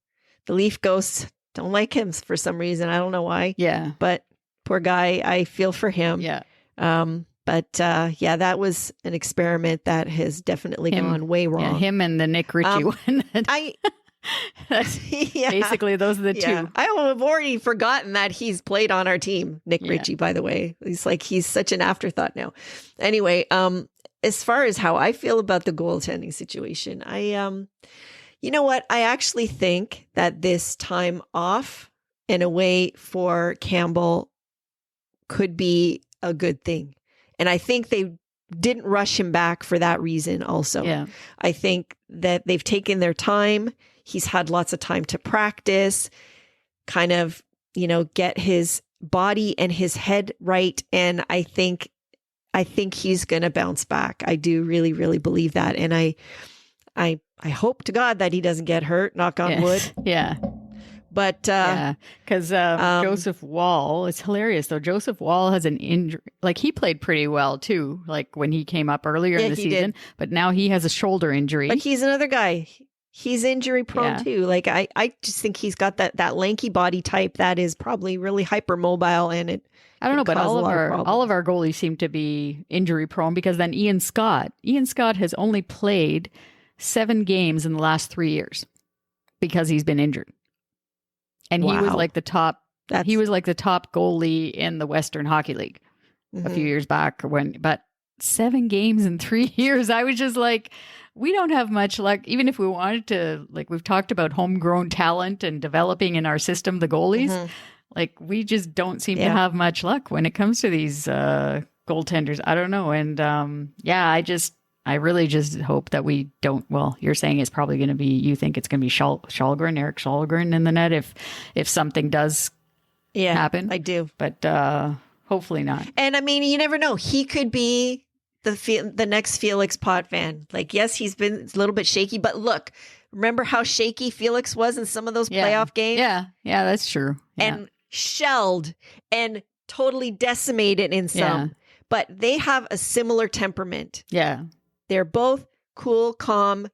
the Leaf ghosts don't like him for some reason. I don't know why. Yeah. But poor guy, I feel for him. Yeah. But that was an experiment that has definitely gone way wrong. Yeah, him and the Nick Ritchie one. Basically, those are the two. I have already forgotten that he's played on our team, Nick Ritchie, by the way. He's such an afterthought now. Anyway, as far as how I feel about the goaltending situation, you know what? I actually think that this time off and away for Campbell could be a good thing. And I think they didn't rush him back for that reason also. Yeah. I think that they've taken their time. He's had lots of time to practice, kind of, get his body and his head right. And I think he's going to bounce back. I do really, really believe that. And I hope to God that he doesn't get hurt, knock on wood. Yeah. But because Joseph Woll, it's hilarious though. Joseph Woll has an injury. He played pretty well too. When he came up earlier in the season, but now he has a shoulder injury. But he's another guy. He's injury prone too. I just think he's got that lanky body type that is probably really hypermobile, and I don't know, but all of our goalies seem to be injury prone, because then Ian Scott has only played 7 games in the last 3 years because he's been injured. And he was the top. He was the top goalie in the Western Hockey League a few years back. But 7 games in 3 years, I was just we don't have much luck. Even if we wanted to, we've talked about homegrown talent and developing in our system the goalies. We just don't seem to have much luck when it comes to these goaltenders. I don't know, and I really just hope that we don't. Well, you're saying it's probably going to be, you think it's going to be Eric Källgren in the net if something does happen. I do. But hopefully not. And I mean, you never know. He could be the next Felix Potvin. Yes, he's been a little bit shaky, but look, remember how shaky Felix was in some of those playoff games? Yeah, that's true. Yeah. And shelled and totally decimated in some. But they have a similar temperament. Yeah. They're both cool, calm,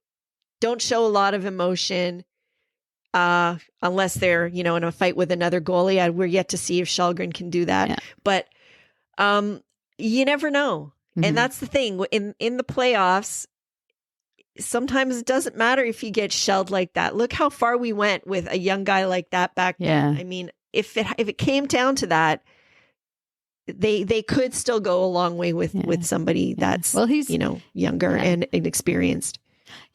don't show a lot of emotion. Unless they're, in a fight with another goalie. We're yet to see if Källgren can do that. Yeah. But you never know. Mm-hmm. And that's the thing. In the playoffs, sometimes it doesn't matter if you get shelled like that. Look how far we went with a young guy like that back then. I mean, if it came down to that, they could still go a long way with somebody that's he's younger and inexperienced.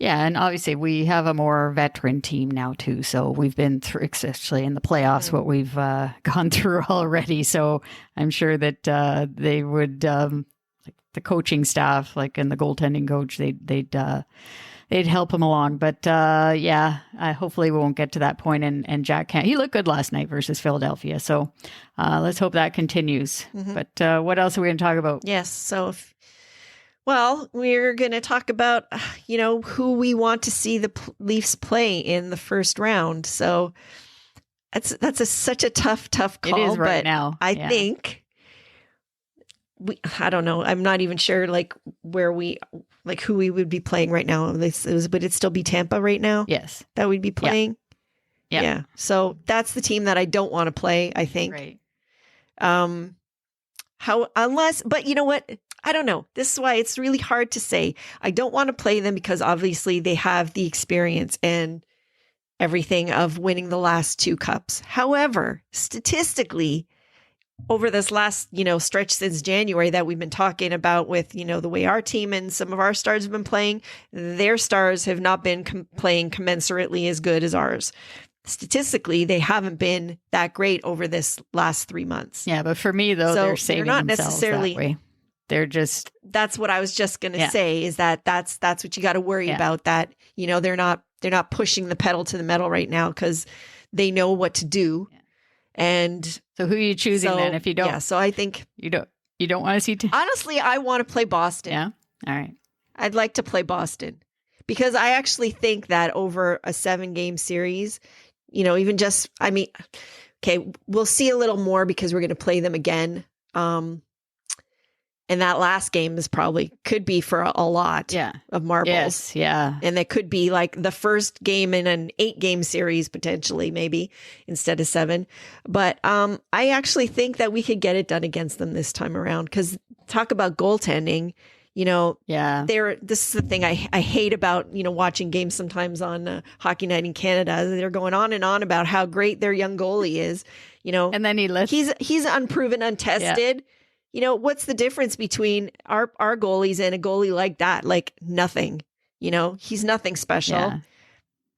Yeah, and obviously we have a more veteran team now too. So we've been through, especially in the playoffs, what we've gone through already. So I'm sure that they would, like the coaching staff, like and the goaltending coach, they'd help him along. But hopefully we won't get to that point. And Jack can't. He looked good last night versus Philadelphia. So let's hope that continues. Mm-hmm. But what else are we going to talk about? Yes. So we're going to talk about, who we want to see the Leafs play in the first round. So that's such a tough call. It is right now. I think I don't know. I'm not even sure who we would be playing right now. Would it still be Tampa right now? Yes. That we'd be playing. Yeah. So that's the team that I don't want to play, I think. Right. But you know what? I don't know. This is why it's really hard to say. I don't want to play them because obviously they have the experience and everything of winning the last 2 cups. However, statistically, over this last, stretch since January that we've been talking about with, the way our team and some of our stars have been playing, their stars have not been playing commensurately as good as ours. Statistically, they haven't been that great over this last 3 months. Yeah, but for me, though, they're saving not themselves necessarily that way. They're just... That's what I was just going to say, is that's what you got to worry about, that, they're not pushing the pedal to the metal right now because they know what to do. Yeah. And so who are you choosing then if you don't? Yeah, so I think... You don't want to see... Honestly, I want to play Boston. Yeah? All right. I'd like to play Boston because I actually think that over a 7-game series, even just... I mean, okay, we'll see a little more because we're going to play them again. And that last game could be for a lot of marbles. Yes, yeah. And that could be like the first game in an 8-game series, potentially, maybe, instead of 7. But I actually think that we could get it done against them this time around. Because talk about goaltending, this is the thing I hate about, watching games sometimes on Hockey Night in Canada. They're going on and on about how great their young goalie is, And then he's unproven, untested. Yeah. What's the difference between our goalies and a goalie like that? Like nothing, he's nothing special. Yeah.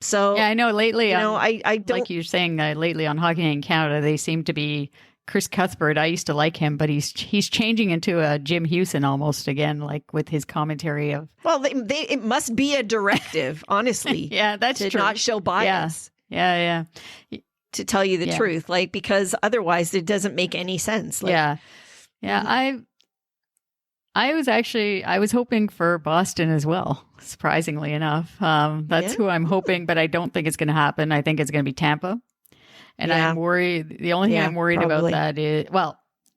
So I know lately, I don't, like you're saying, lately on Hockey Night in Canada, they seem to be Chris Cuthbert. I used to like him, but he's changing into a Jim Hewson almost again, like with his commentary of. Well, it must be a directive, honestly. Yeah, that's to true. Not show bias. Yeah. To tell you the truth, because otherwise it doesn't make any sense. Yeah. I was hoping for Boston as well, surprisingly enough. That's who I'm hoping, but I don't think it's going to happen. I think it's going to be Tampa. And I'm worried. The only thing I'm worried about that is,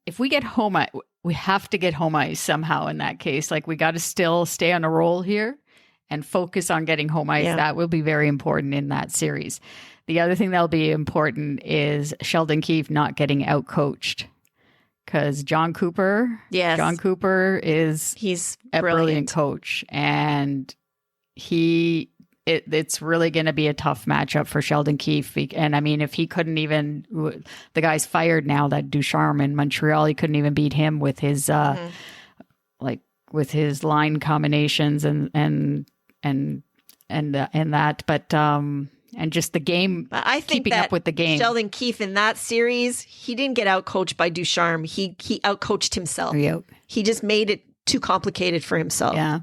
if we get home ice, we have to get home ice somehow in that case. Like we got to still stay on a roll here and focus on getting home ice. That will be very important in that series. The other thing that'll be important is Sheldon Keefe not getting outcoached. Because John Cooper is he's a brilliant coach, and it's really going to be a tough matchup for Sheldon Keefe. And I mean, if he couldn't even, the guy's fired now, that Ducharme in Montreal, he couldn't even beat him with his with his line combinations and that, but. And just the game, I think keeping up with the game. Sheldon Keefe in that series, he didn't get outcoached by Ducharme. He outcoached himself. Yep. He just made it too complicated for himself. Yeah.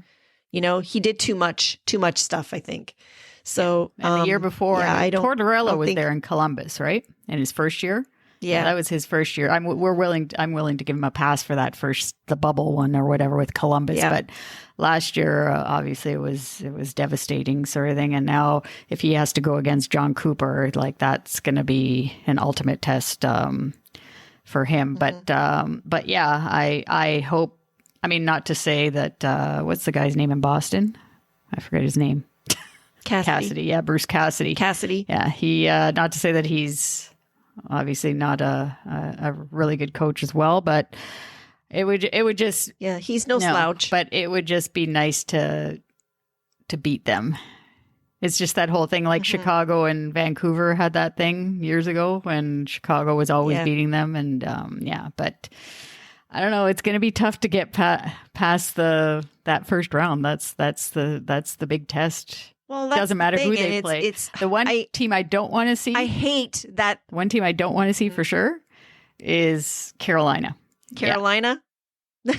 He did too much stuff, I think. So and the year before, Tortorella was there in Columbus, right? In his first year. Yeah, that was his first year. I'm willing to give him a pass for that the bubble one or whatever with Columbus. Yeah. But last year, obviously, it was devastating sort of thing. And now, if he has to go against John Cooper, that's going to be an ultimate test for him. Mm-hmm. But yeah, I hope. I mean, not to say that. What's the guy's name in Boston? I forget his name. Cassidy. Yeah, Bruce Cassidy. Yeah, he not to say that he's obviously not a really good coach as well, but it would just he's no slouch. But it would just be nice to beat them. It's just that whole thing, like Chicago and Vancouver had that thing years ago when Chicago was always beating them, and but I don't know. It's going to be tough to get past that first round. That's the big test. Well, that doesn't matter who they play. It's the one team I don't want to see. I hate that. One team I don't want to see for sure is Carolina. Carolina? Yeah.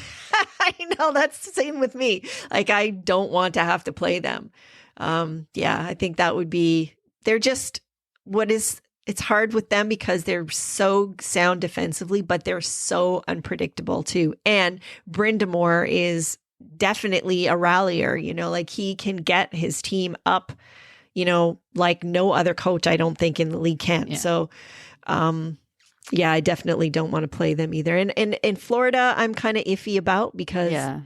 I know, that's the same with me. Like, I don't want to have to play them. I think that would be, it's hard with them because they're so sound defensively, but they're so unpredictable too. And Brind'Amour is definitely a rallier, like he can get his team up, like no other coach, I don't think in the league can. Yeah. So, I definitely don't want to play them either. And in Florida, I'm kind of iffy about because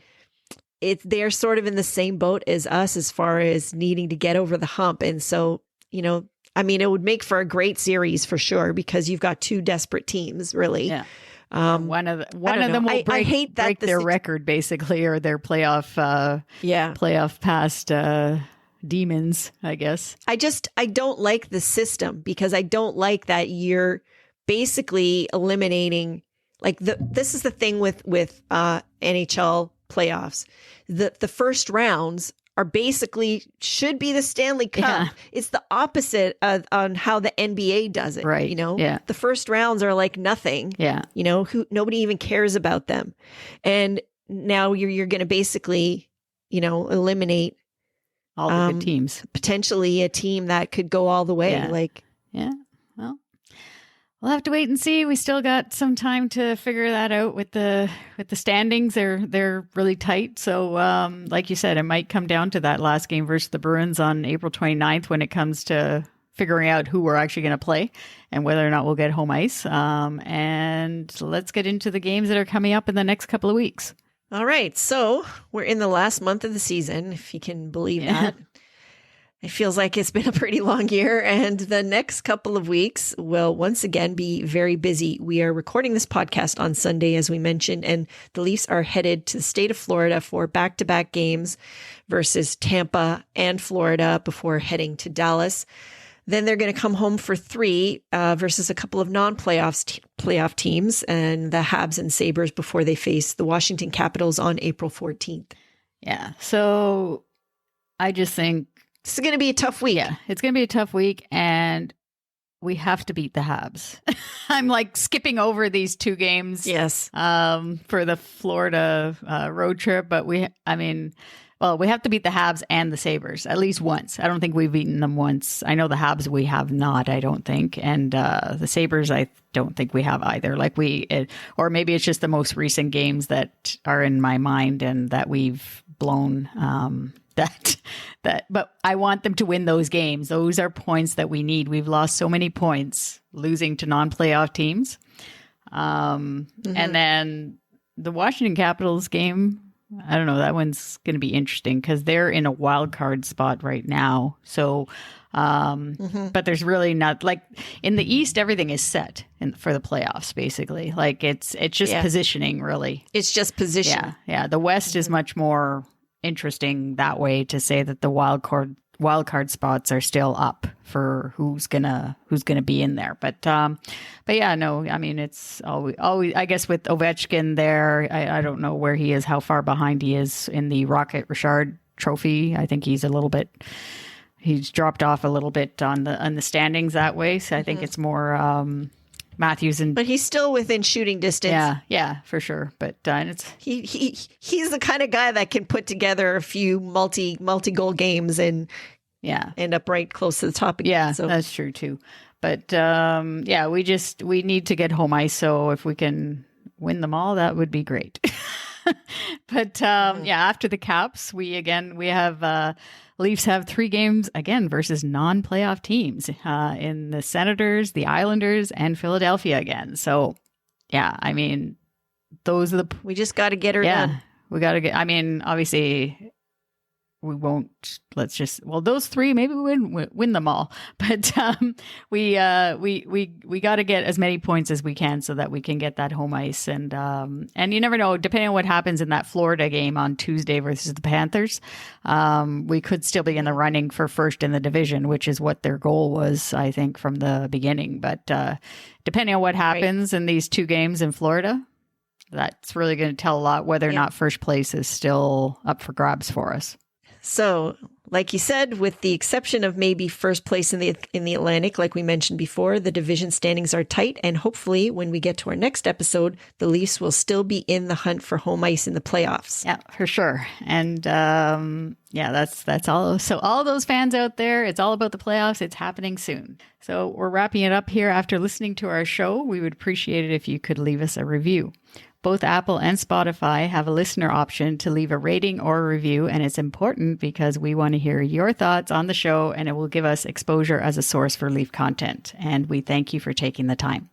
they're sort of in the same boat as us as far as needing to get over the hump. And so, it would make for a great series for sure because you've got two desperate teams, really. Yeah. One of them will break their record basically, or their playoff past demons, I guess. I don't like the system because I don't like that you're basically eliminating, like this is the thing with NHL playoffs. The first rounds are basically should be the Stanley Cup. Yeah. It's the opposite on how the NBA does it. Right. The first rounds are like nothing. Yeah. Nobody even cares about them. And now you're going to basically, eliminate all the good teams. Potentially a team that could go all the way. Yeah. Well, we'll have to wait and see. We still got some time to figure that out with the standings. They're really tight. So, like you said, it might come down to that last game versus the Bruins on April 29th when it comes to figuring out who we're actually going to play and whether or not we'll get home ice. And let's get into the games that are coming up in the next couple of weeks. All right. So we're in the last month of the season, if you can believe that. It feels like it's been a pretty long year, and the next couple of weeks will once again be very busy. We are recording this podcast on Sunday, as we mentioned, and the Leafs are headed to the state of Florida for back-to-back games versus Tampa and Florida before heading to Dallas. Then they're going to come home for 3 versus a couple of non-playoff teams, and the Habs and Sabres before they face the Washington Capitals on April 14th. Yeah, so I just think it's going to be a tough week. Yeah, it's going to be a tough week, and we have to beat the Habs. I'm like skipping over these 2 games. Yes. For the Florida road trip, but we have to beat the Habs and the Sabres at least once. I don't think we've beaten them once. I know the Habs we have not, I don't think. And the Sabres, I don't think we have either. Or maybe it's just the most recent games that are in my mind and that we've blown but I want them to win those games. Those are points that we need. We've lost so many points losing to non-playoff teams. And then the Washington Capitals game, I don't know, that one's going to be interesting because they're in a wild card spot right now. So, but there's really not, like in the East, everything is set for the playoffs, basically. Like it's just positioning, really. It's just position. Yeah. The West is much more interesting that way, to say that the wild card spots are still up for who's gonna be in there. But yeah, no, I mean, it's always I guess with Ovechkin there, I don't know where he is, how far behind he is in the Rocket Richard Trophy. I think he's dropped off a little bit on the standings that way. So I think it's more Matthews but he's still within shooting distance. Yeah, for sure. But it's he's the kind of guy that can put together a few multi goal games and end up right close to the top again. Yeah, so that's true too. But we need to get home ice. So if we can win them all, that would be great. But after the Caps, we have Leafs have 3 games again versus non-playoff teams in the Senators, the Islanders, and Philadelphia again. So, yeah, I mean, those are we just got to get her done. We got to get. I mean, obviously, we won't. Those three, maybe we win them all, but we got to get as many points as we can so that we can get that home ice. And you never know, depending on what happens in that Florida game on Tuesday versus the Panthers, we could still be in the running for first in the division, which is what their goal was, I think, from the beginning. But depending on what happens in these two games in Florida, that's really going to tell a lot whether or not first place is still up for grabs for us. So, like you said, with the exception of maybe first place in the Atlantic, like we mentioned before, the division standings are tight. And hopefully when we get to our next episode, the Leafs will still be in the hunt for home ice in the playoffs. Yeah, for sure. And that's all. So all those fans out there, it's all about the playoffs. It's happening soon. So we're wrapping it up here after listening to our show. We would appreciate it if you could leave us a review. Both Apple and Spotify have a listener option to leave a rating or a review, and it's important because we want to hear your thoughts on the show, and it will give us exposure as a source for Leaf content. And we thank you for taking the time.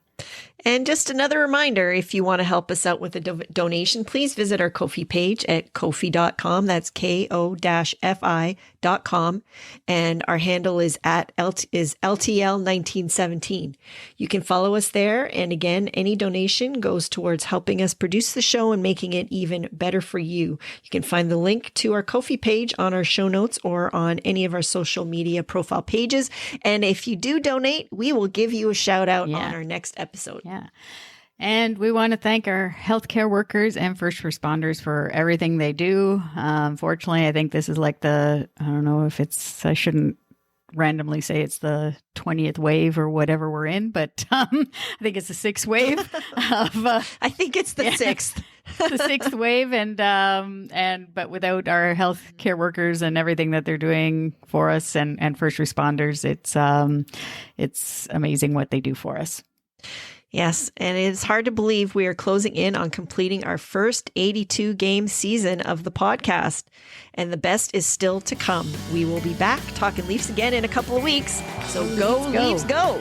And just another reminder, if you want to help us out with a donation, please visit our Ko-fi page at ko-fi.com. That's ko-fi.com. And our handle is LTL1917. You can follow us there. And again, any donation goes towards helping us produce the show and making it even better for you. You can find the link to our Ko-fi page on our show notes or on any of our social media profile pages. And if you do donate, we will give you a shout out on our next episode. Yeah. And we want to thank our healthcare workers and first responders for everything they do. Unfortunately, I think this is like I don't know if I shouldn't randomly say it's the 20th wave or whatever we're in, but I think it's the sixth wave. I think it's the sixth. The sixth wave. But without our healthcare workers and everything that they're doing for us and first responders, it's amazing what they do for us. Yes, and it's hard to believe we are closing in on completing our first 82-game season of the podcast, and the best is still to come. We will be back talking Leafs again in a couple of weeks, so go Leafs, go!